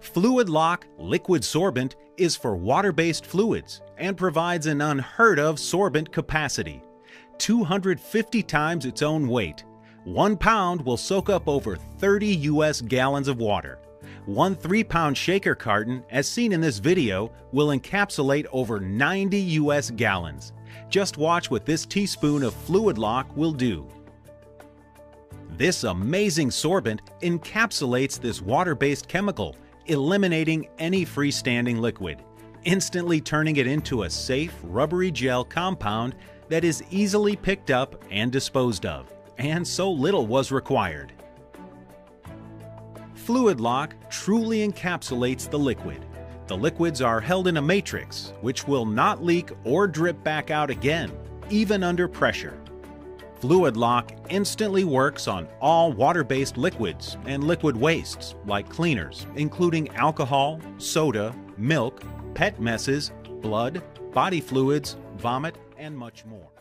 Fluid Lock Liquid Sorbent is for water-based fluids and provides an unheard of sorbent capacity. 250 times its own weight. 1 pound will soak up over 30 US gallons of water. One 3-pound shaker carton, as seen in this video, will encapsulate over 90 US gallons. Just watch what this teaspoon of Fluid Lock will do. This amazing sorbent encapsulates this water-based chemical, eliminating any freestanding liquid, instantly turning it into a safe, rubbery gel compound that is easily picked up and disposed of, and so little was required. Fluid Lock truly encapsulates the liquid. The liquids are held in a matrix, which will not leak or drip back out again, even under pressure. Fluid Lock instantly works on all water-based liquids and liquid wastes like cleaners, including alcohol, soda, milk, pet messes, blood, body fluids, vomit, and much more.